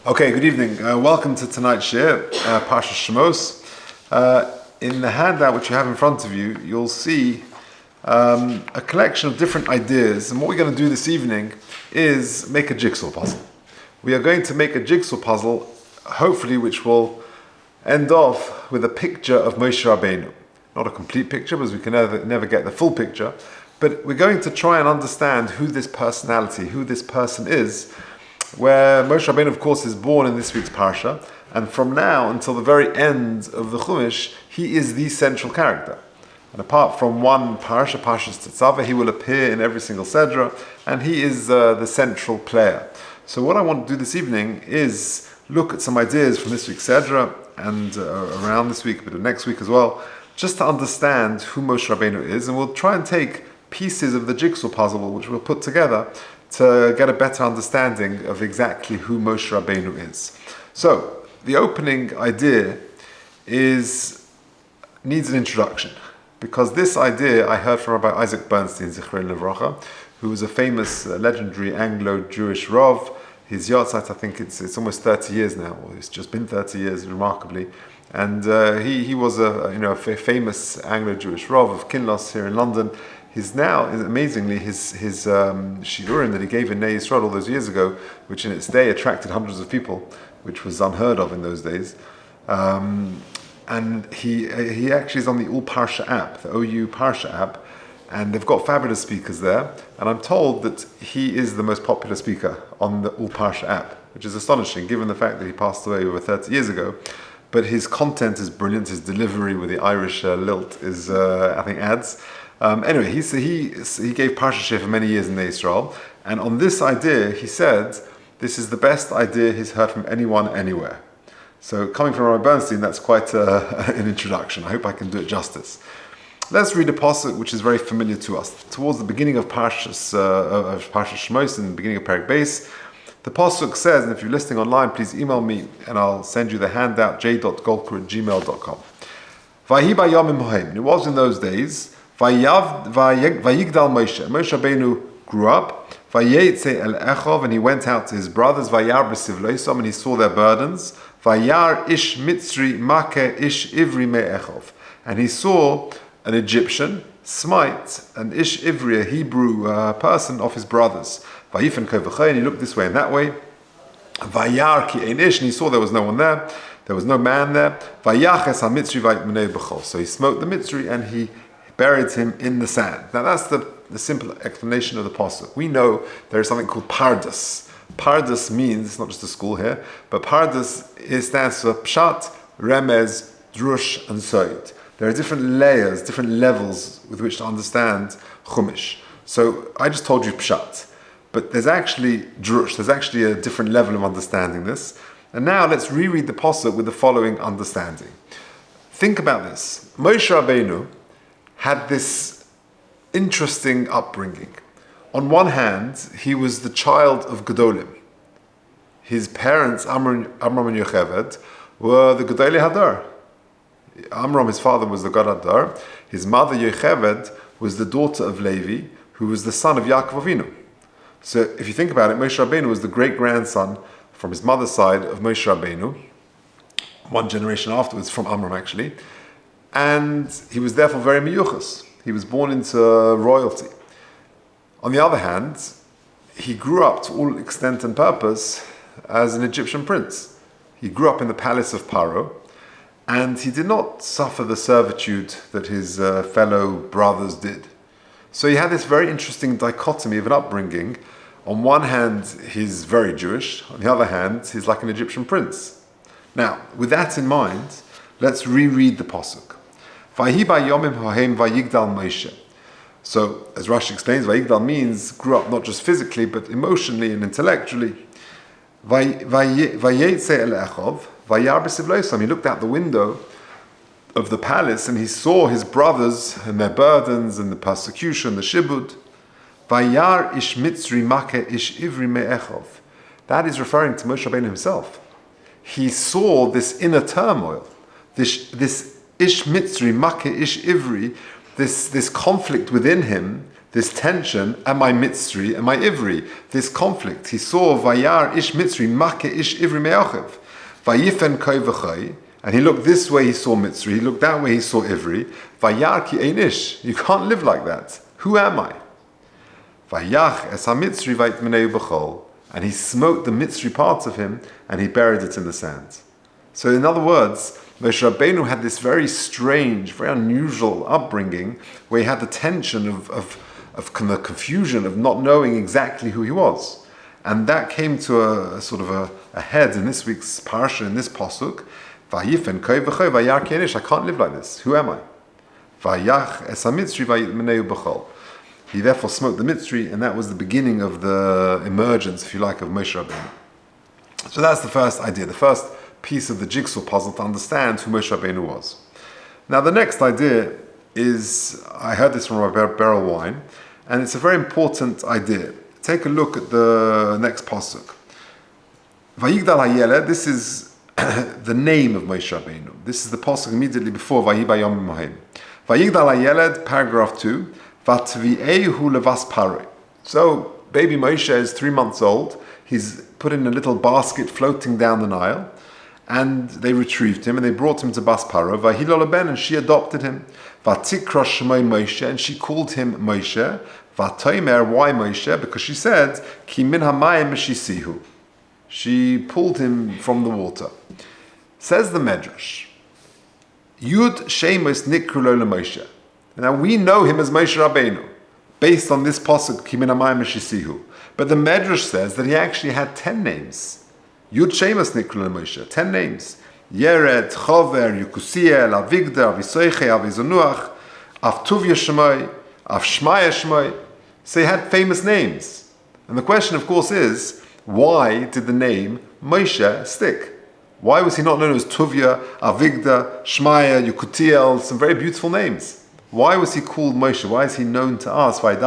Okay, good evening. Welcome to tonight's Shiur, Parsha Shemos. In the handout which you have in front of you, you'll see a collection of different ideas. And what we're going to do this evening is make a jigsaw puzzle. We are going to make a jigsaw puzzle, hopefully, which will end off with a picture of Moshe Rabbeinu. Not a complete picture, because we can never get the full picture. But we're going to try and understand who this personality, who this person is, where Moshe Rabbeinu, of course, is born in this week's Parsha, and from now until the very end of the Chumash, he is the central character. And apart from one Parsha, Parshas Tetzaveh, he will appear in every single Sedra, and he is the central player. So what I want to do this evening is look at some ideas from this week's Sedra, and around this week, a bit of next week as well, just to understand who Moshe Rabbeinu is, and we'll try and take pieces of the jigsaw puzzle, which we'll put together, to get a better understanding of exactly who Moshe Rabbeinu is. So, the opening idea needs an introduction, because this idea I heard from Rabbi Isaac Bernstein, Zichron Levracha, who was a famous, legendary Anglo-Jewish Rav. His yahrzeit, I think it's almost 30 years now, or it's just been 30 years, remarkably. And he was a famous Anglo-Jewish Rav of Kinlos here in London. He's now, amazingly, his Shiurim that he gave in Nei Yisrael all those years ago, which in its day attracted hundreds of people, which was unheard of in those days. And he actually is on the All Parsha app, the OU Parsha app, and they've got fabulous speakers there. And I'm told that he is the most popular speaker on the All Parsha app, which is astonishing given the fact that he passed away over 30 years ago. But his content is brilliant. His delivery with the Irish lilt is, I think, adds. Anyway, he gave Parsha Shiur for many years in Israel, and on this idea, he said, this is the best idea he's heard from anyone anywhere. So, coming from Rabbi Bernstein, that's quite an introduction. I hope I can do it justice. Let's read a pasuk which is very familiar to us. Towards the beginning of Parsha Shemos, in the beginning of Perek Beis, the pasuk says, and if you're listening online, please email me, and I'll send you the handout, j.golker@gmail.com. Vahi bayamim hohem. It was in those days. Vayigdal Moshe. Moshe Rabbeinu grew up. Vayetze el echov, and he went out to his brothers. Vayar b'sivloisom, and he saw their burdens. Vayar ish mitzri makeh ish ivri me'echov, and he saw an Egyptian smite an ish ivri, a Hebrew person, of his brothers. Vayifen kovachay, and he looked this way and that way. Vayar ki ein ish, and he saw there was no one there. There was no man there. Vayaches ha-mitzri vayitmenei b'chol. So he smote the mitzri and he buried him in the sand. Now that's the simple explanation of the pasuk. We know there is something called Pardas. Pardas means, it's not just a school here, but Pardas stands for Pshat, Remez, Drush, and Soid. There are different layers, different levels with which to understand Chumash. So I just told you Pshat, but there's actually Drush, there's actually a different level of understanding this. And now let's reread the pasuk with the following understanding. Think about this. Moshe Rabbeinu had this interesting upbringing. On one hand, he was the child of Gedolim. His parents, Amram and Yocheved, were the Gedolei Hadar. Amram, his father, was the God Hadar. His mother, Yocheved, was the daughter of Levi, who was the son of Yaakov Avinu. So if you think about it, Moshe Rabbeinu was the great-grandson from his mother's side of Moshe Rabbeinu, one generation afterwards from Amram actually, and he was therefore very miyuchas. He was born into royalty. On the other hand, he grew up to all extent and purpose as an Egyptian prince. He grew up in the palace of Paro, and he did not suffer the servitude that his fellow brothers did. So he had this very interesting dichotomy of an upbringing. On one hand, he's very Jewish. On the other hand, he's like an Egyptian prince. Now, with that in mind, let's reread the pasuk. Vahi bayomim hohem vayigdal Moshe. So, as Rashi explains, vayigdal means grew up not just physically, but emotionally and intellectually. Vayetze el echov vayar b'sivloisam. He looked out the window of the palace and he saw his brothers and their burdens and the persecution, the shibud. Vayar ish mitzri makeh ish ivri me'echov. That is referring to Moshe Rabbeinu himself. He saw this inner turmoil, this ish mitzri makeh ish ivri, this conflict within him this tension, am I Mitzri, am I Ivri? This conflict. He saw Vayar ish Mitzri, Make ish Ivri me'ochev. Vayifen koi v'choi. And he looked this way, he saw Mitzri. He looked that way, he saw Ivri. Vayar ki ein ish. You can't live like that. Who am I? Vayach es ha-Mitzri vayitmeneu b'chol. And he smote the Mitzri parts of him, and he buried it in the sand. So in other words, Moshe Rabbeinu had this very strange, very unusual upbringing, where he had the tension of the confusion of not knowing exactly who he was. And that came to a sort of a head in this week's Parsha, in this Pasuk. Vayifen koi v'choi vayar ki ein ish. I can't live like this. Who am I? Vayach es ha-Mitzri vayitmeneu b'chol. He therefore smote the Mitzri, and that was the beginning of the emergence, if you like, of Moshe Rabbeinu. So that's the first idea, the first piece of the jigsaw puzzle to understand who Moshe Rabbeinu was. Now the next idea is, I heard this from Rabbi Beryl Wine, and it's a very important idea. Take a look at the next pasuk. Vayigdal hayeled, this is the name of Moshe Rabbeinu. This is the pasuk immediately before Vayi bayom mohim. Vayigdal hayeled, paragraph 2, Vatviehu levas paroi. So baby Moshe is 3 months old. He's put in a little basket floating down the Nile, and they retrieved him and they brought him to Bas Paro. Vahilol ben, and she adopted him. Vatikra shmoi Moshe, and she called him Moshe. Vatoimer, why Moshe? Because she said, Ki min hamayim shisihu. She pulled him from the water. Says the Medrash, Yud Shemos nikru lo Moshe. Now we know him as Moshe Rabbeinu, based on this pasuk, Ki min hamayim shisihu. But the Medrash says that he actually had 10 names. Yud Shemos nikru lo Moshe, 10 names. Yered, Chover, Yukusiel, Avigdar, Avisoiche, Avizonuach, Avtuvya Shemoi, Avshmaya Shemoi. So he had famous names. And the question, of course, is, why did the name Moshe stick? Why was he not known as Tuvya, Avigdar, Shmaya, Yukutiel, some very beautiful names? Why was he called Moshe? Why is he known to us? Why is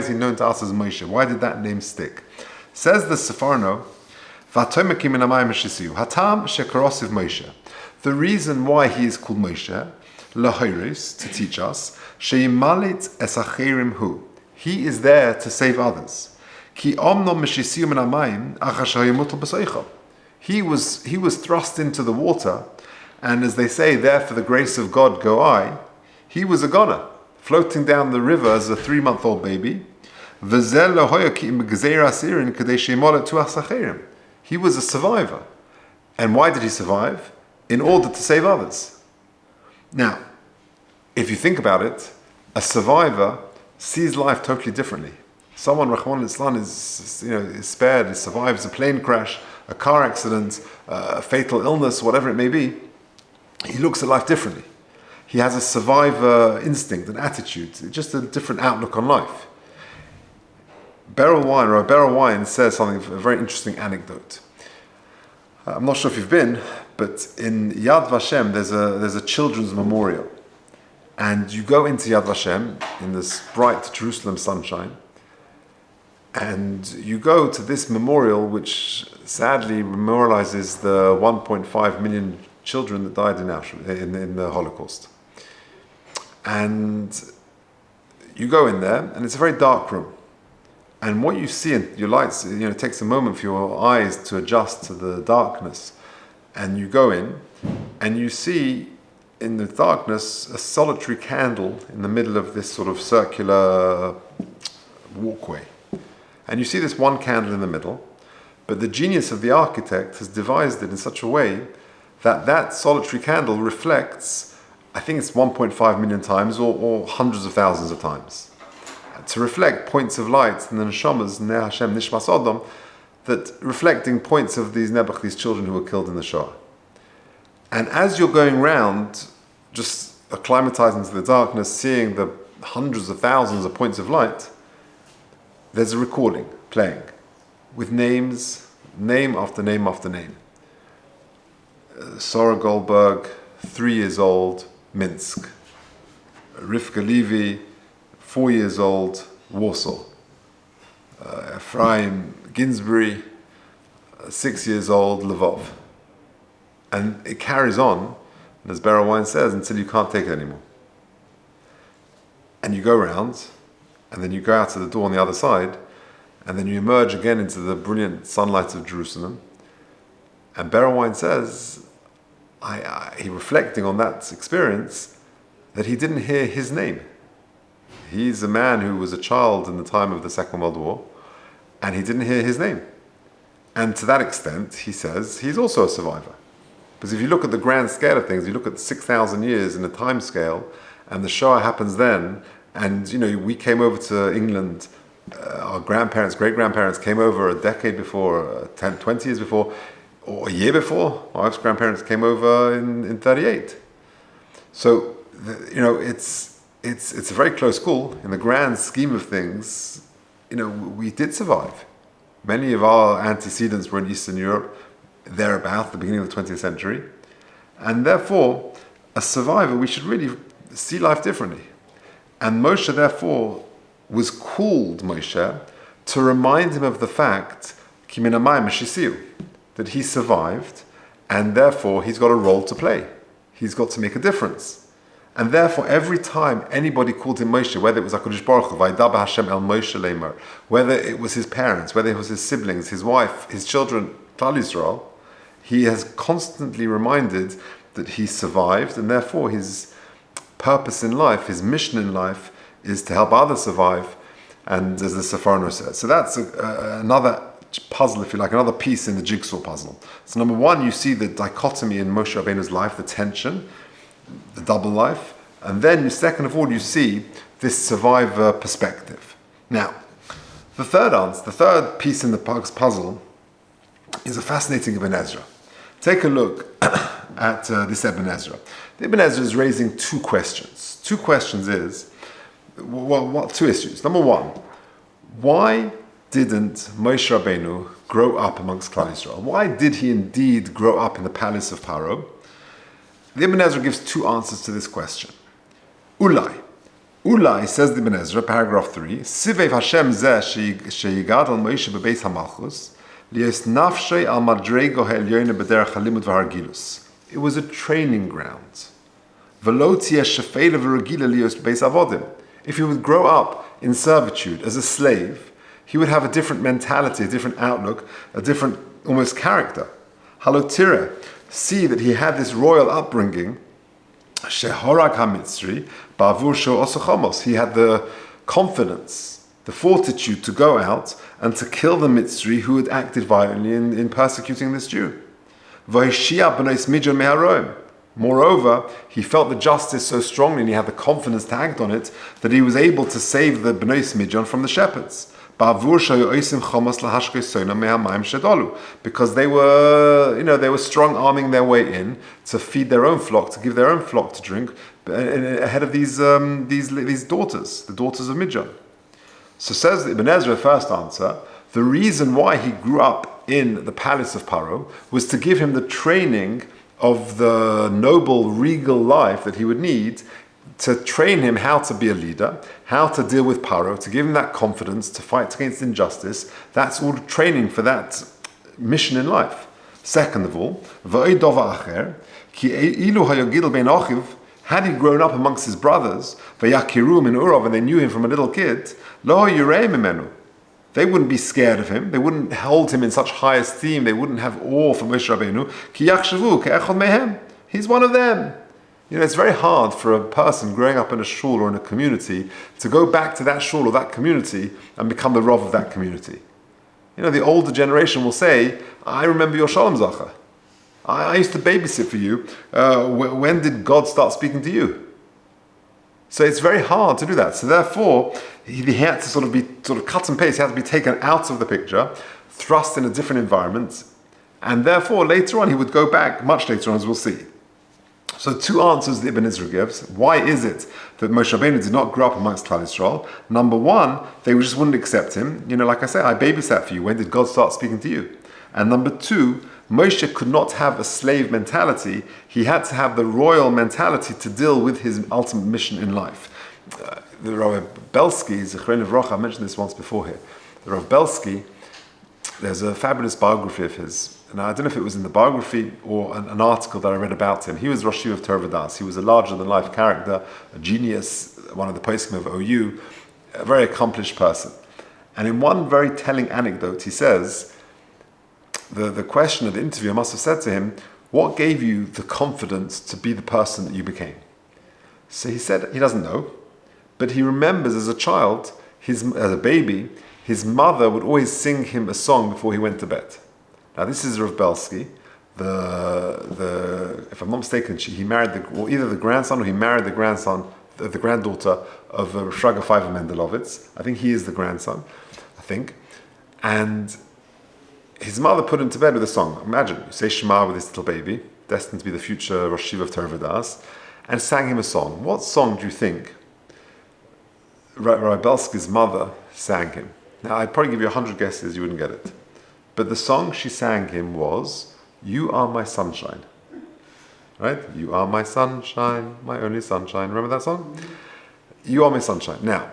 he known to us as Moshe? Why did that name stick? Says the Sefarno, Hatam shekarosiv Moshe. The reason why he is called Moshe, lahiris, to teach us, sheyimalit esachirim hu. He is there to save others. Ki omno meshisiu min hamayim achashayimutul b'soicha. He was thrust into the water, and as they say, there for the grace of God go I. He was a goner, floating down the river as a 3-month-old baby. He was a survivor. And why did he survive? In order to save others. Now, if you think about it, a survivor sees life totally differently. Someone, Rahman al-Islam, is spared, he survives a plane crash, a car accident, a fatal illness, whatever it may be. He looks at life differently. He has a survivor instinct, an attitude, just a different outlook on life. Beryl Wine says something, a very interesting anecdote. I'm not sure if you've been, but in Yad Vashem there's a children's memorial, and you go into Yad Vashem in this bright Jerusalem sunshine, and you go to this memorial, which sadly memorializes the 1.5 million children that died in the Holocaust. And you go in there, and it's a very dark room. And what you see in your lights, it takes a moment for your eyes to adjust to the darkness. And you go in, and you see in the darkness a solitary candle in the middle of this sort of circular walkway. And you see this one candle in the middle, but the genius of the architect has devised it in such a way that solitary candle reflects, I think it's 1.5 million times or hundreds of thousands of times, to reflect points of light in the neshamas, Ne Hashem Nishmas Odom, that reflecting points of these Nebuch, these children who were killed in the Shoah. And as you're going round, just acclimatizing to the darkness, seeing the hundreds of thousands of points of light, there's a recording playing with names, name after name after name. Sora Goldberg, 3 years old, Minsk. Rivka Levy, 4 years old, Warsaw. Ephraim Ginsbury, 6 years old, Lvov. And it carries on, as Beryl Wine says, until you can't take it anymore. And you go around, and then you go out to the door on the other side, and then you emerge again into the brilliant sunlight of Jerusalem. And Berewine says, he reflecting on that experience, that he didn't hear his name. He's a man who was a child in the time of the Second World War, and he didn't hear his name. And to that extent, he says, he's also a survivor. Because if you look at the grand scale of things, you look at 6,000 years in a time scale, and the Shoah happens then, and we came over to England, our grandparents, great-grandparents came over a decade before, 10, 20 years before, or a year before. My wife's grandparents came over in 38. So, it's a very close call. In the grand scheme of things, we did survive. Many of our antecedents were in Eastern Europe, thereabout, the beginning of the 20th century. And therefore, a survivor, we should really see life differently. And Moshe, therefore, was called Moshe to remind him of the fact, that he survived, and therefore he's got a role to play. He's got to make a difference. And therefore, every time anybody called him Moshe, whether it was HaKadosh Baruch Hu, Vaydaber Hashem el Moshe Leimer, whether it was his parents, whether it was his siblings, his wife, his children, Klal Yisrael, he has constantly reminded that he survived, and therefore his purpose in life, his mission in life, is to help others survive, and as the Sephorno says. So that's another puzzle, if you like, another piece in the jigsaw puzzle. So number one, you see the dichotomy in Moshe Rabbeinu's life, the tension, the double life, and then second of all, you see this survivor perspective. Now, the third piece in the puzzle is a fascinating Ibn Ezra. Take a look at this Ibn Ezra. The Ibn Ezra is raising two questions. Two questions is, two issues. Number one, why didn't Moshe Rabbeinu grow up amongst Klal Yisrael? Why did he indeed grow up in the palace of Paro? The Ibn Ezra gives two answers to this question. Ulai, says the Ibn Ezra, paragraph 3, Sivev Hashem zeh sheyigad al Moshe bebeis hamalchus, liyos nafshei al madrego ha'elyona b'derech halimud v'hargilus. It was a training ground. V'lo tiyeh shefela v'regila liyos bebeis avodim. If he would grow up in servitude as a slave, he would have a different mentality, a different outlook, a different almost character. Halotire, see that he had this royal upbringing. Shehorag hamitzri, ba'avur sho osochomos. He had the confidence, the fortitude to go out and to kill the Mitzri who had acted violently in persecuting this Jew. V'hishia b'nois midyon meharoim. Moreover, he felt the justice so strongly and he had the confidence to act on it that he was able to save the Bnei Midyon from the shepherds. Because they were strong arming their way in to feed their own flock, to give their own flock to drink ahead of these daughters, the daughters of Midyon. So says Ibn Ezra, first answer, the reason why he grew up in the palace of Paro was to give him the training of the noble, regal life that he would need to train him how to be a leader, how to deal with Paro, to give him that confidence, to fight against injustice. That's all training for that mission in life. Second of all, had he grown up amongst his brothers, and they knew him from a little kid, they wouldn't be scared of him. They wouldn't hold him in such high esteem. They wouldn't have awe for Moshe Rabbeinu. He's one of them. It's very hard for a person growing up in a shul or in a community to go back to that shul or that community and become the Rav of that community. The older generation will say, I remember your Shalom Zacha. I used to babysit for you. When did God start speaking to you? So it's very hard to do that. So therefore, he had to sort of cut and paste. He had to be taken out of the picture, thrust in a different environment, and therefore later on he would go back, much later on as we'll see. So two answers that Ibn Ezra gives. Why is it that Moshe Rabbeinu did not grow up amongst Klal Yisrael? Number one, they just wouldn't accept him. Like I say, I babysat for you. When did God start speaking to you? And number two, Moshe could not have a slave mentality. He had to have the royal mentality to deal with his ultimate mission in life. The Rabbi Belsky, Zechron Livrocha, I mentioned this once before here. The Rabbi Belsky, there's a fabulous biography of his. And I don't know if it was in the biography or an article that I read about him. He was Rosh Shiur of Torah. He was a larger-than-life character, a genius, one of the poskim of OU. a very accomplished person. And in one very telling anecdote, he says, the question of the interviewer must have said to him, what gave you the confidence to be the person that you became? So he said he doesn't know, but he remembers as a child, as a baby, his mother would always sing him a song before he went to bed. Now this is Rav Belsky, if I'm not mistaken, he married either the grandson or he married the granddaughter of Shraga Feivel Mendelovitz. I think he is the grandson, and his mother put him to bed with a song. Imagine, you say Shema with this little baby, destined to be the future Rosh Yeshiva of Torah V'das, and sang him a song. What song do you think Rabbi Belsky's mother sang him? Now, I'd probably give you 100 guesses, you wouldn't get it. But the song she sang him was, You Are My Sunshine. Right? You are my sunshine, my only sunshine. Remember that song? You are my sunshine. Now,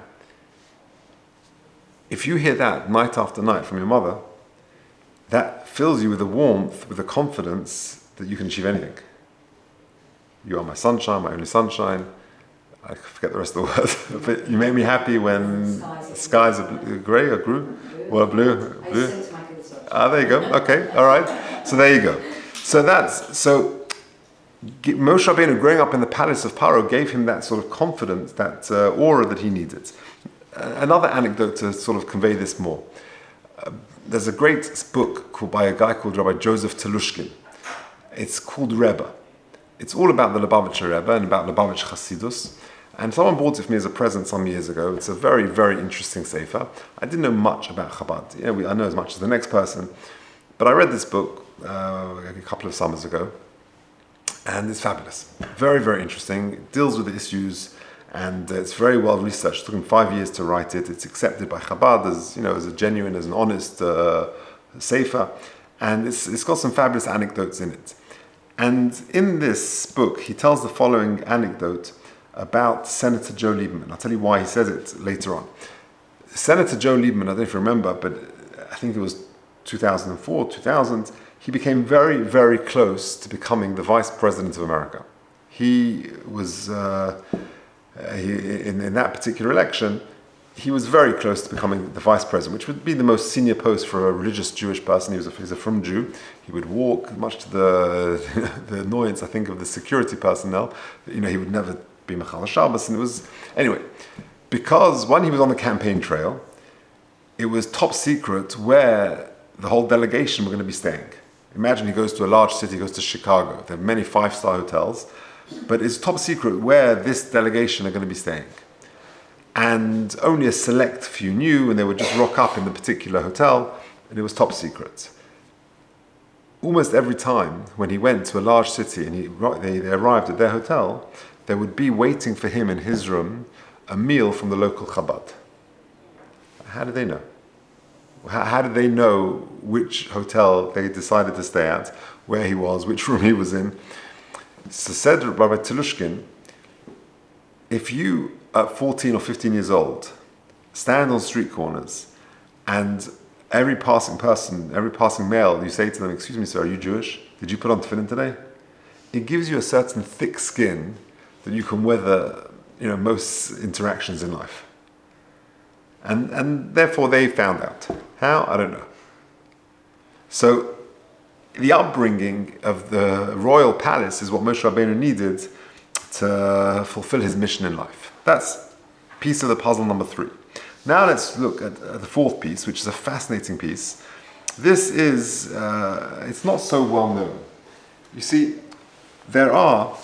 if you hear that night after night from your mother, that fills you with a warmth, with a confidence that you can achieve anything. You are my sunshine, my only sunshine. I forget the rest of the words. But you make me happy when skies are grey or blue. Well, blue. There you go. Okay, all right. So there you go. So Moshe Rabbeinu, growing up in the palace of Paro, gave him that sort of confidence, that aura that he needed. Another anecdote to sort of convey this more. There's a great book by a guy called Rabbi Joseph Telushkin. It's called Rebbe. It's all about the Lubavitcher Rebbe and about Lubavitch Chassidus. And someone bought it for me as a present some years ago. It's a very, very interesting sefer. I didn't know much about Chabad. I know as much as the next person. But I read this book a couple of summers ago. And it's fabulous. Very, very interesting. It deals with the issues. And it's very well researched. It took him 5 years to write it. It's accepted by Chabad as a genuine, as an honest sefer. And it's got some fabulous anecdotes in it. And in this book, he tells the following anecdote about Senator Joe Lieberman. I'll tell you why he says it later on. Senator Joe Lieberman, I don't know if you remember, but I think it was 2004, 2000, he became very, very close to becoming the Vice President of America. He was, in that particular election, he was very close to becoming the Vice President, which would be the most senior post for a religious Jewish person. He's a frum Jew. He would walk, much to the annoyance, I think, of the security personnel. He would never be Mechal Shabbos, and it was... Anyway, because when he was on the campaign trail, it was top secret where the whole delegation were going to be staying. Imagine he goes to a large city, he goes to Chicago. There are many 5-star hotels, but it's top secret where this delegation are going to be staying. And only a select few knew, and they would just rock up in the particular hotel, and it was top secret. Almost every time when he went to a large city and they arrived at their hotel, there would be waiting for him in his room a meal from the local Chabad. How did they know? How did they know which hotel they decided to stay at, where he was, which room he was in? So said Rabbi Telushkin, if you, at 14 or 15 years old, stand on street corners and every passing person, every passing male, you say to them, excuse me sir, are you Jewish? Did you put on tefillin today? It gives you a certain thick skin that you can weather, most interactions in life. And therefore they found out. How? I don't know. So the upbringing of the royal palace is what Moshe Rabbeinu needed to fulfill his mission in life. That's piece of the puzzle number 3. Now let's look at the 4th piece, which is a fascinating piece. This is, it's not so well known. You see, there are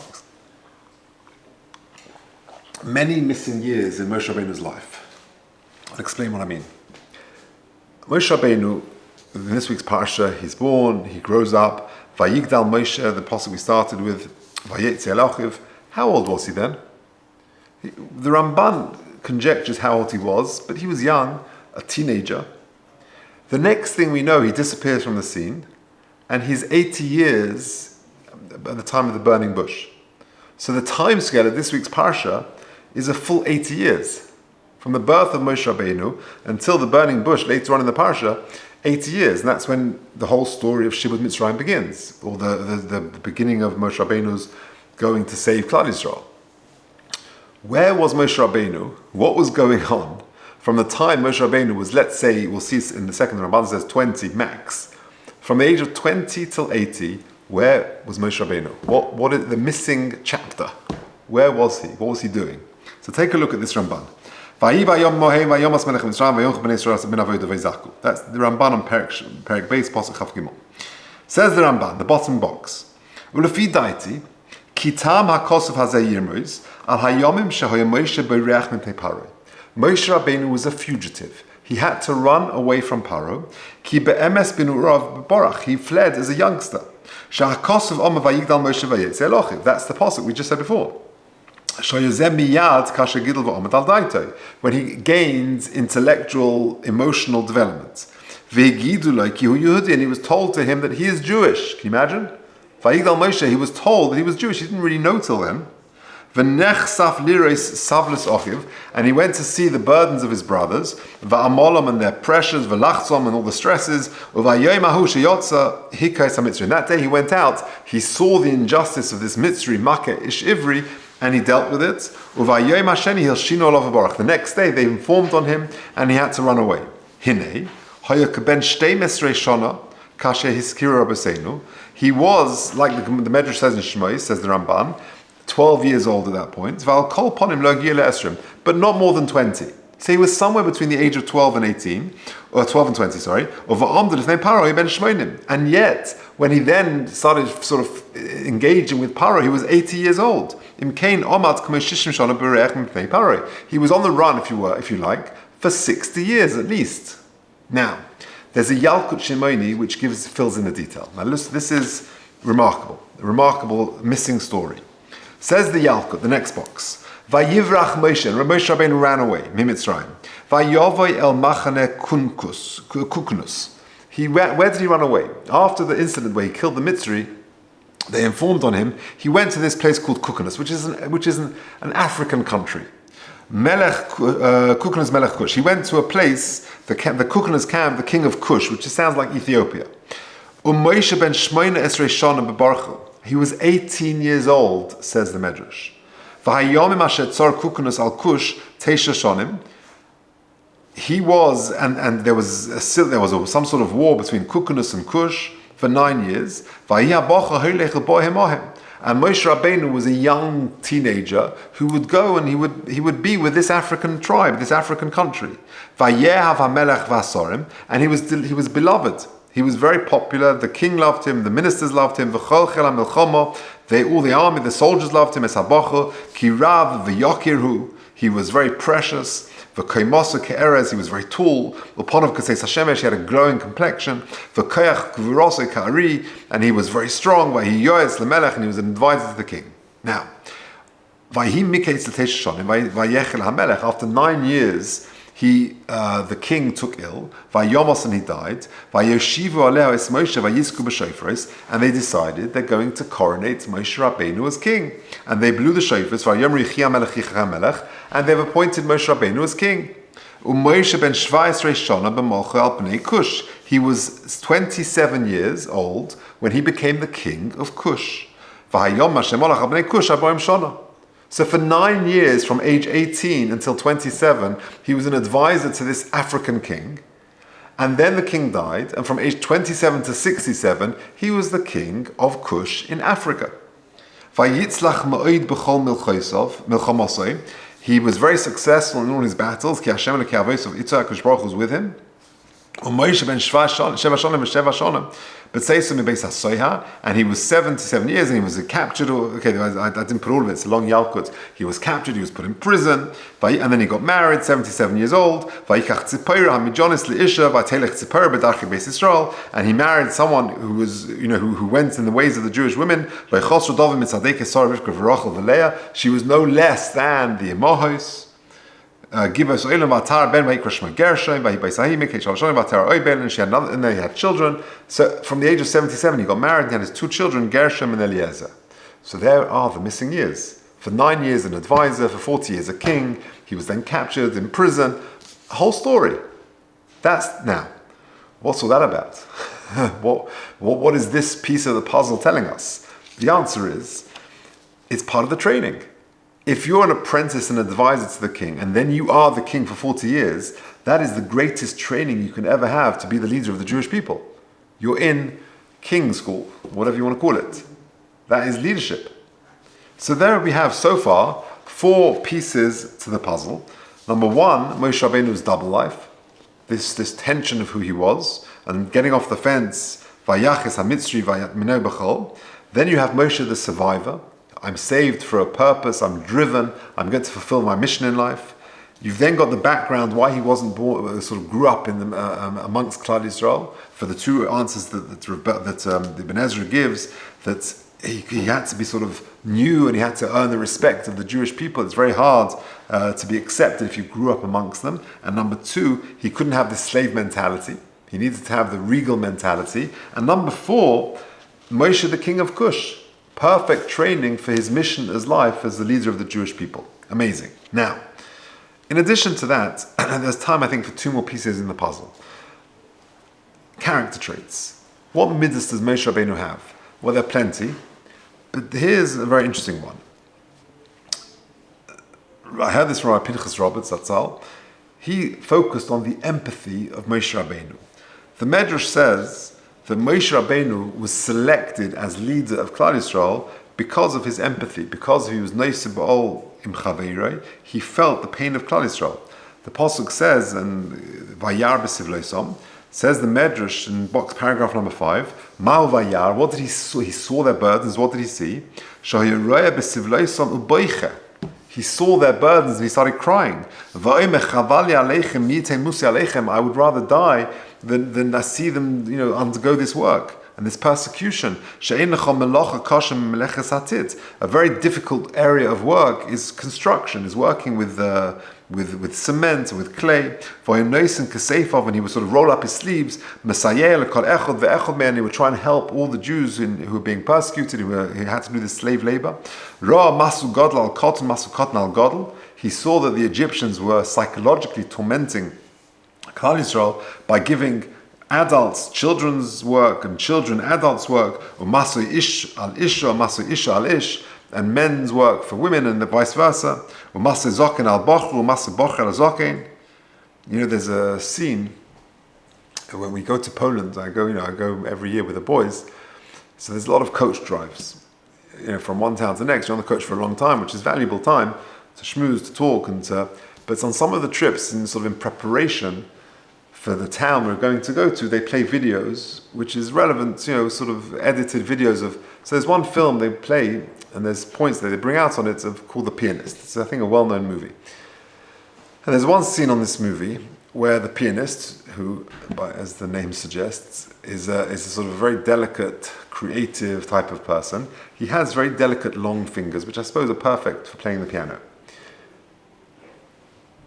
many missing years in Moshe Rabbeinu's life. I'll explain what I mean. Moshe Rabbeinu, in this week's Parsha, he's born, he grows up. Vayigdal Moshe, the pasuk we started with, Vayetze el Achiv. How old was he then? The Ramban conjectures how old he was, but he was young, a teenager. The next thing we know, he disappears from the scene, and he's 80 years at the time of the burning bush. So the time scale of this week's Parsha is a full 80 years. From the birth of Moshe Rabbeinu until the burning bush later on in the Parsha, 80 years. And that's when the whole story of Shibud Mitzrayim begins, or the beginning of Moshe Rabbeinu's going to save Klal Yisrael. Where was Moshe Rabbeinu? What was going on from the time Moshe Rabbeinu was, let's say, we'll see in the second Ramban says 20 max, from the age of 20 till 80, where was Moshe Rabbeinu? What is the missing chapter? Where was he? What was he doing? So take a look at this Ramban. That's the Ramban on Perek Beis Pasuk Chaf Gimel. Says the Ramban, the bottom box. Ulefi daiti, kitam hakosov hazeh yirmoz al hayomim shehoya Moshe bereach min Paro. Moshe Rabbeinu was a fugitive. He had to run away from Paro. Ki be'emes binurav borach. He fled as a youngster. Shahakosov omer vayigdal Moshe vayetze elochiv. That's the pasuk we just said before. When he gains intellectual, emotional development. And he was told to him that he is Jewish. Can you imagine? Vayigdal Moshe, he was told that he was Jewish. He didn't really know till then. And he went to see the burdens of his brothers, and their pressures, and all the stresses. And that day he went out, he saw the injustice of this Mitzri, Makkah, Ish Ivri, and he dealt with it. The next day they informed on him, and he had to run away. He was, like the Medrash says in Shemos, says the Ramban, 12 years old at that point, but not more than 20. So he was somewhere between the age of 12 and 18, or 12 and 20, sorry. And yet, when he then started sort of engaging with Paro, he was 80 years old. He was on the run, if you like, for 60 years at least. Now, there's a Yalkut Shimoni which fills in the detail. Now, listen, this is remarkable, a remarkable missing story. Says the Yalkut, the next box. Vayivrach Moshe, and Moshe Rabbeinu ran away, Mimitzrayim. Vayovoi el machane kuknus. Where did he run away? After the incident where he killed the Mitzri, they informed on him, he went to this place called Kuknus, which is an African country. Kuknus Melech Kush. He went to a place, the Kuknus camp, the king of Kush, which sounds like Ethiopia. Moshe ben Shmoina Esrei Shana bebarchu. He was 18 years old, says the Medrash. He was, and there was some sort of war between Kukunus and Kush for 9 years. And Moshe Rabbeinu was a young teenager who would go and he would be with this African tribe, this African country. And he was beloved. He was very popular. The king loved him. The ministers loved him. All the army, the soldiers loved him. He was very precious. He was very tall. He had a glowing complexion. And he was very strong. And he was an advisor to the king. Now, after 9 years, the king took ill, and he died, and they decided they're going to coronate Moshe Rabbeinu as king. And they blew the shofars, and they've appointed Moshe Rabbeinu as king. He was 27 years old when he became the king of Kush. So for 9 years, from age 18 until 27, he was an advisor to this African king. And then the king died, and from age 27 to 67, he was the king of Kush in Africa. He was very successful in all his battles. Baruch was with him. And he was 77 years, and he was captured. Okay, I didn't put all of it. It's a long yalkut. He was captured. He was put in prison, and then he got married. 77 years old. And he married someone who was, who went in the ways of the Jewish women. She was no less than the Emohos. And she had and they had children. So from the age of 77, he got married and he had his 2 children, Gershom and Eliezer. So there are the missing years. For 9 years an advisor, for 40 years a king. He was then captured in prison. A whole story. Now, what's all that about? What is this piece of the puzzle telling us? The answer is, it's part of the training. If you're an apprentice and advisor to the king, and then you are the king for 40 years, that is the greatest training you can ever have to be the leader of the Jewish people. You're in king school, whatever you want to call it. That is leadership. So there we have so far 4 pieces to the puzzle. Number 1, Moshe Rabbeinu's double life. This tension of who he was, and getting off the fence, Vayachis HaMitzri Vayatminei B'chol. Then you have Moshe the survivor. I'm saved for a purpose, I'm driven, I'm going to fulfill my mission in life. You've then got the background why he wasn't born, sort of grew up in amongst Klal Yisrael, for the 2 answers that Ibn Ezra gives, that he had to be sort of new and he had to earn the respect of the Jewish people. It's very hard to be accepted if you grew up amongst them. And number 2, he couldn't have the slave mentality. He needed to have the regal mentality. And number 4, Moshe the king of Cush. Perfect training for his mission as life as the leader of the Jewish people. Amazing. Now, in addition to that, there's time, I think, for 2 more pieces in the puzzle. Character traits. What midas does Moshe Rabbeinu have? Well, there are plenty, but here's a very interesting one. I heard this from Rabbi Pinchas Roberts, Zatzal. He focused on the empathy of Moshe Rabbeinu. The Medrash says that Moshe Rabbeinu was selected as leader of Klal Yisrael because of his empathy, because he was Neiseh Ba'ol Im Chaveirei, he felt the pain of Klal Yisrael. The Pasuk says, and Vayar B'Sivloisom, says the Medrash in paragraph number 5, Ma'u Vayar, what did he saw? He saw their burdens, what did he see? Shahiroya B'Sivloisom Uboiche. He saw their burdens and he started crying. I would rather die than I see them, undergo this work and this persecution. A very difficult area of work is construction, is working with cement, with clay. When he would sort of roll up his sleeves, and he would try and help all the Jews who were being persecuted, who had to do this slave labor. He saw that the Egyptians were psychologically tormenting Klal Yisrael by giving adults children's work and children adults work, and men's work for women and the vice versa. There's a scene when we go to Poland. I go every year with the boys. So there's a lot of coach drives. From one town to the next, you're on the coach for a long time, which is valuable time to schmooze, to talk, but on some of the trips, in preparation for the town we're going to go to, they play videos, which is relevant, sort of edited videos of. So there's one film they play, and there's points that they bring out on it called The Pianist. It's, I think, a well-known movie. And there's one scene on this movie where the pianist, who, as the name suggests, is a sort of very delicate, creative type of person. He has very delicate, long fingers, which I suppose are perfect for playing the piano.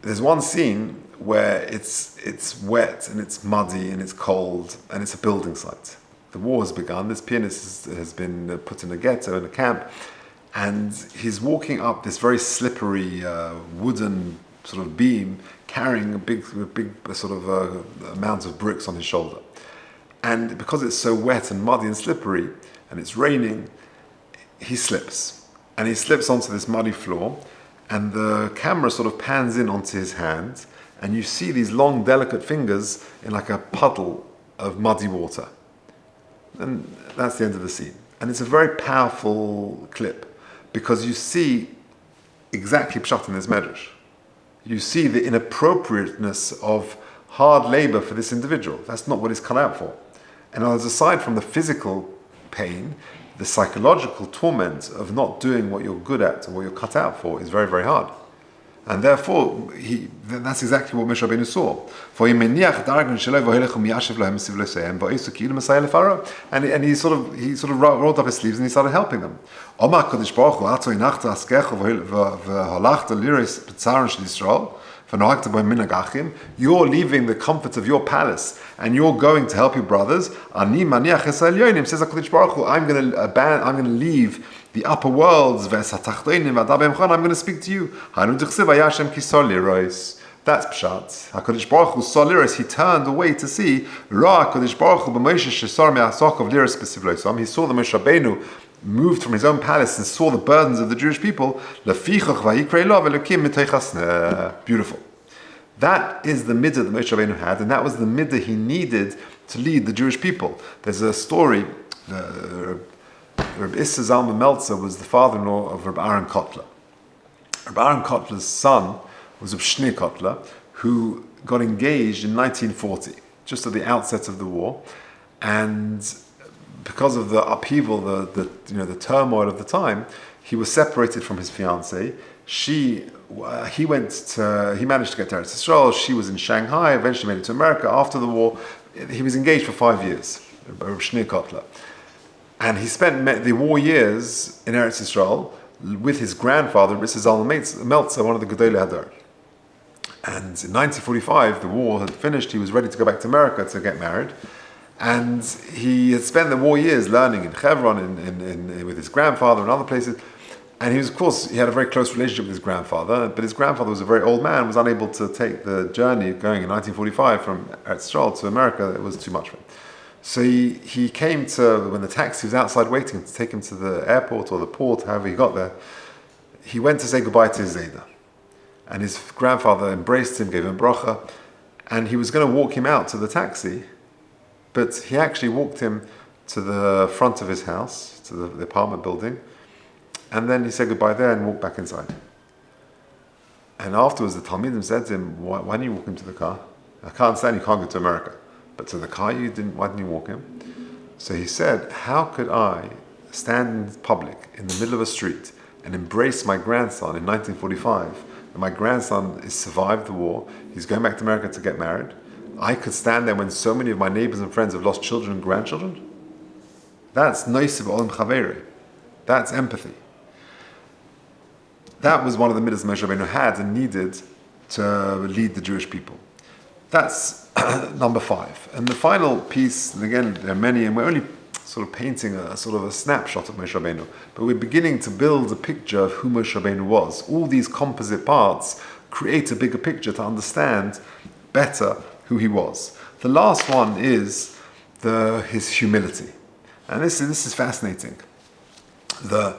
There's one scene where it's wet and it's muddy and it's cold and it's a building site. The war has begun. This pianist has been put in a ghetto, in a camp, and he's walking up this very slippery wooden sort of beam, carrying a big sort of amount of bricks on his shoulder. And because it's so wet and muddy and slippery, and it's raining, he slips. And he slips onto this muddy floor, and the camera sort of pans in onto his hand, and you see these long, delicate fingers in like a puddle of muddy water. And that's the end of the scene. And it's a very powerful clip, because you see exactly pshat in this medrash. You see the inappropriateness of hard labor for this individual. That's not what he's cut out for. And aside from the physical pain, the psychological torment of not doing what you're good at and what you're cut out for is very, very hard. And therefore, that's exactly what Moshe Rabbeinu saw. And he sort of rolled up his sleeves and he started helping them. You're leaving the comfort of your palace and you're going to help your brothers. I'm going to leave the upper worlds. I'm going to speak to you. That's That's Pshat. HaKadosh Baruch Hu saw Liris, he turned away to see. Ra HaKadosh Baruch Hu b'Moshe shesar me'asok of Liris b'sivloisam. He saw the Moshe Rabbeinu moved from his own palace and saw the burdens of the Jewish people. Lefichach vayikrei lo v'elokim mitoich. Beautiful. That is the midah that Moshe Rabbeinu had, and that was the midah he needed to lead the Jewish people. There's a story. Rabbi Issa Zalman Meltzer was the father-in-law of Rabbi Aaron Kotler. Rabbi Aaron Kotler's son was Rabbi Shneur Kotler, who got engaged in 1940, just at the outset of the war, and because of the upheaval, the turmoil of the time, he was separated from his fiancée. He managed to get to Eretz Yisrael. She was in Shanghai. Eventually made it to America. After the war, he was engaged for 5 years. Rabbi Shneur Kotler, and he spent the war years in Eretz Yisrael with his grandfather, Rabbi Zalman Meltzer, one of the Gedolei Hador. And in 1945, the war had finished. He was ready to go back to America to get married. And he had spent the war years learning in Hebron, in with his grandfather and other places. And he was, of course, he had a very close relationship with his grandfather, but his grandfather was a very old man, was unable to take the journey going in 1945 from Eretz Yisrael to America. It was too much for him. So he came to, when the taxi was outside waiting to take him to the airport or the port, however he got there, he went to say goodbye to his Zayda. And his grandfather embraced him, gave him bracha, and he was going to walk him out to the taxi, but he actually walked him to the front of his house, to the apartment building, and then he said goodbye there and walked back inside. And afterwards the Talmidim said to him, why didn't you walk him to the car? I can't understand, you can't go to America. But to the car why didn't you walk him? So he said, how could I stand in public in the middle of a street and embrace my grandson in 1945? And my grandson has survived the war, he's going back to America to get married. I could stand there when so many of my neighbors and friends have lost children and grandchildren? That's noisib olim chaveri. That's empathy. That was one of the midas Moshe Rabbeinu had and needed to lead the Jewish people. That's number 5. And the final piece, and again, there are many, and we're only sort of painting a sort of a snapshot of Moshe Rabbeinu, but we're beginning to build a picture of who Moshe Rabbeinu was. All these composite parts create a bigger picture to understand better who he was. The last one is his humility. And this is fascinating. The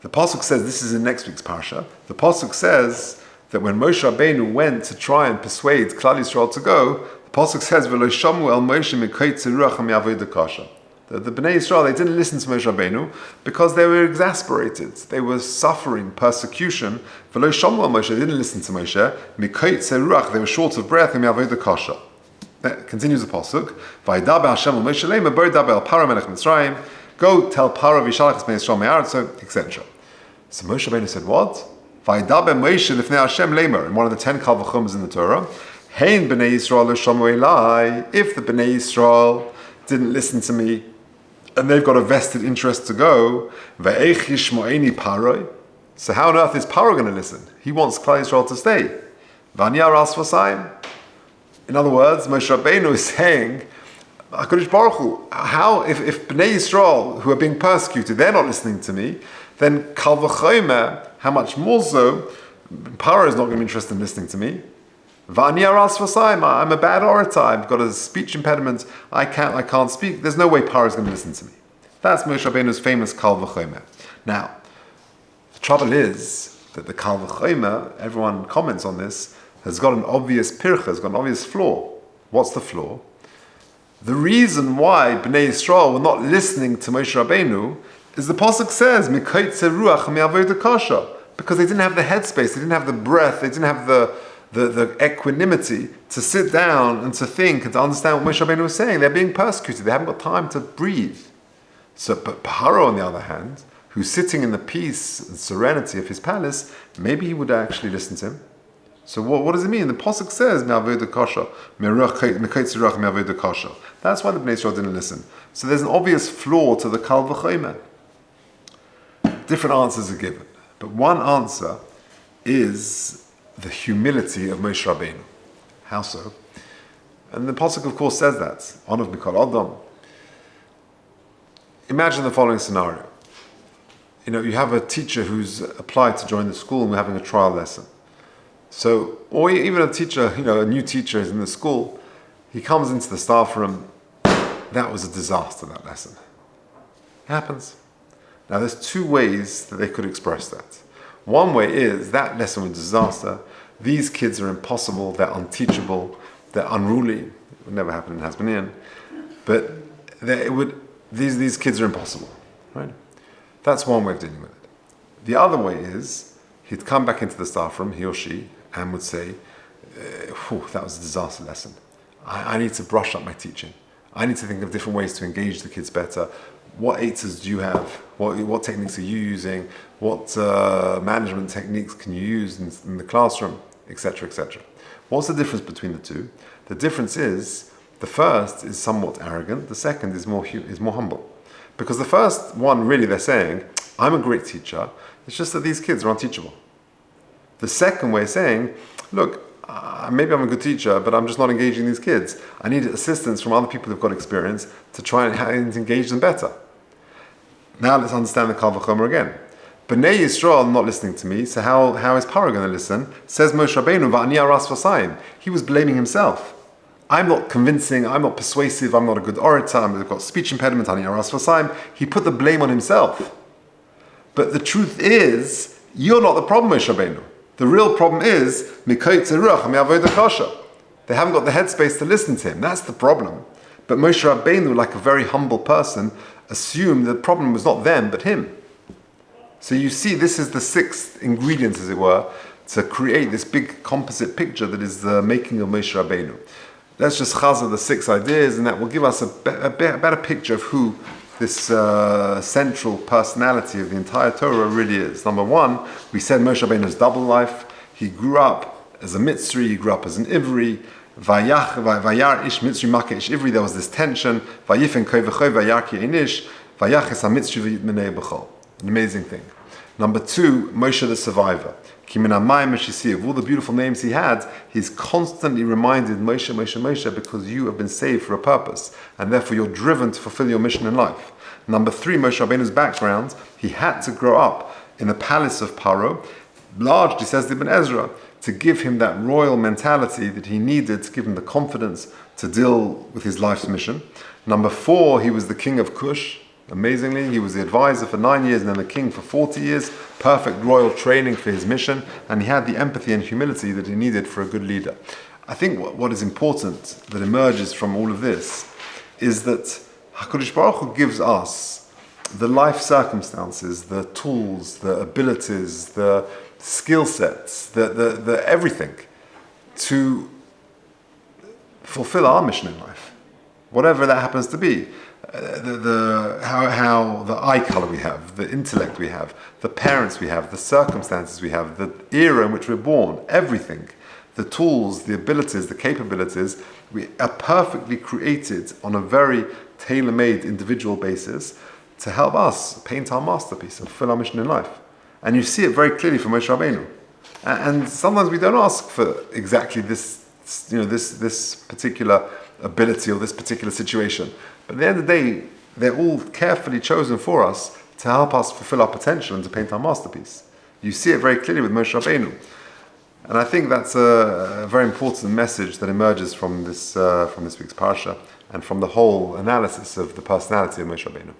Pasuk says, this is in next week's Parsha, the Pasuk says that when Moshe Rabbeinu went to try and persuade Klal Yisrael to go, the Pasuk says, V'lo shamu el Moshe mikoytze ruach ha'mi'avodah kasha. The Bnei Yisrael, they didn't listen to Moshe Rabbeinu because they were exasperated. They were suffering persecution. V'lo shamu el Moshe, they didn't listen to Moshe. Mikoytze ruach, they were short of breath, ha'mi'avodah kasha. That continues the Pasuk. V'yidaber Hashem el Moshe leima, bo yidaber el Paro melech Mitzrayim. Go tell Paro v'yishalach es Bnei Yisrael me'aretz, etc. So Moshe Rabbeinu said, what? V'yidaber Moshe lifnei Hashem leima, in one of the 10 Kal V'chums in the Torah. Hein Bnei Yisrael lo shamu elai. If the Bnei Yisrael didn't listen to me, and they've got a vested interest to go, ve'eich yishmo'eni Paroi. So how on earth is Paro going to listen? He wants Klal Yisrael to stay. V'ani aras v'sayim. In other words, Moshe Rabbeinu is saying, HaKadosh Baruch Hu, how, if Bnei Yisrael, who are being persecuted, they're not listening to me, then Kal V'chomer, how much more so, Paro is not going to be interested in listening to me. V'ani aras v'sayim, I'm a bad orator, I've got a speech impediment, I can't speak, there's no way Paro is going to listen to me. That's Moshe Rabbeinu's famous Kal V'chomer. Now, the trouble is that the Kal V'chomer, everyone comments on this, has got an obvious pircha, has got an obvious flaw. What's the flaw? The reason why Bnei Yisrael were not listening to Moshe Rabbeinu is the Pasuk says, Mikoytze ruach mi'avodah kasha, because they didn't have the headspace, they didn't have the breath, they didn't have the equanimity to sit down and to think and to understand what Moshe Rabbeinu was saying. They're being persecuted, they haven't got time to breathe. So, but Paro, on the other hand, who's sitting in the peace and serenity of his palace, maybe he would actually listen to him. So what does it mean? The Pasuk says, Me'avodah kasha, Mikoytze ruach mi'avodah kasha. That's why the Bnei Yisrael didn't listen. So there's an obvious flaw to the Kal V'chomer. Different answers are given. But one answer is the humility of Moshe Rabbeinu. How so? And the Pasuk, of course, says that. Onav mikol adam. Imagine the following scenario. You have a teacher who's applied to join the school and we're having a trial lesson. So, or even a teacher, a new teacher is in the school, he comes into the staff room, that was a disaster, that lesson. It happens. Now there's two ways that they could express that. One way is, that lesson was a disaster, these kids are impossible, they're unteachable, they're unruly. It would never happen in Hasmonean, but these kids are impossible, right? That's one way of dealing with it. The other way is, he'd come back into the staff room, he or she, and would say, that was a disaster lesson. I need to brush up my teaching. I need to think of different ways to engage the kids better. What eitzes do you have? What techniques are you using? What management techniques can you use in the classroom, etc., etc. What's the difference between the two? The difference is, the first is somewhat arrogant, the second is more humble. Because the first one, really, they're saying, I'm a great teacher, it's just that these kids are unteachable. The second way is saying, look, maybe I'm a good teacher, but I'm just not engaging these kids. I need assistance from other people who've got experience to try and engage them better. Now let's understand the Kal V'chomer again. B'nai Yisrael not listening to me, so how is Paro going to listen? Says Moshe Rabbeinu, V'ani aras v'sayim. He was blaming himself. I'm not convincing, I'm not persuasive, I'm not a good orator, I've got speech impediment, Ani aras v'sayim. He put the blame on himself. But the truth is, you're not the problem, Moshe Rabbeinu. The real problem is, they haven't got the headspace to listen to him. That's the problem. But Moshe Rabbeinu, like a very humble person, assumed the problem was not them, but him. So you see, this is the sixth ingredient, as it were, to create this big composite picture that is the making of Moshe Rabbeinu. Let's just chazah the 6 ideas, and that will give us a better picture of who this central personality of the entire Torah really is. Number one, we said Moshe Rabbeinu's double life. He grew up as a Mitzri, he grew up as an Ivri. Vayar ish Mitzri makeh ish Ivri, there was this tension. Vayifen koi v'choi vayar ki inish. Vayaches ha-Mitzri v'yitmenei b'chol. An amazing thing. Number two, Moshe the survivor. Of all the beautiful names he had, he's constantly reminded Moshe, Moshe, Moshe, because you have been saved for a purpose, and therefore you're driven to fulfill your mission in life. Number three, Moshe Rabbeinu's background, he had to grow up in the palace of Paro, largely, says the Ibn Ezra, to give him that royal mentality that he needed to give him the confidence to deal with his life's mission. Number four, he was the king of Cush. Amazingly, he was the advisor for 9 years and then the king for 40 years. Perfect royal training for his mission, and he had the empathy and humility that he needed for a good leader. I think what is important that emerges from all of this is that HaKadosh Baruch Hu gives us the life circumstances, the tools, the abilities, the skill sets, the everything to fulfill our mission in life, whatever that happens to be. How the eye color we have, the intellect we have, the parents we have, the circumstances we have, the era in which we're born, everything, the tools, the abilities, the capabilities, we are perfectly created on a very tailor-made individual basis to help us paint our masterpiece and fulfill our mission in life. And you see it very clearly from Moshe Rabbeinu. And sometimes we don't ask for exactly this, this particular ability or this particular situation. But at the end of the day, they're all carefully chosen for us to help us fulfill our potential and to paint our masterpiece. You see it very clearly with Moshe Rabbeinu. And I think that's a very important message that emerges from this week's Parsha and from the whole analysis of the personality of Moshe Rabbeinu.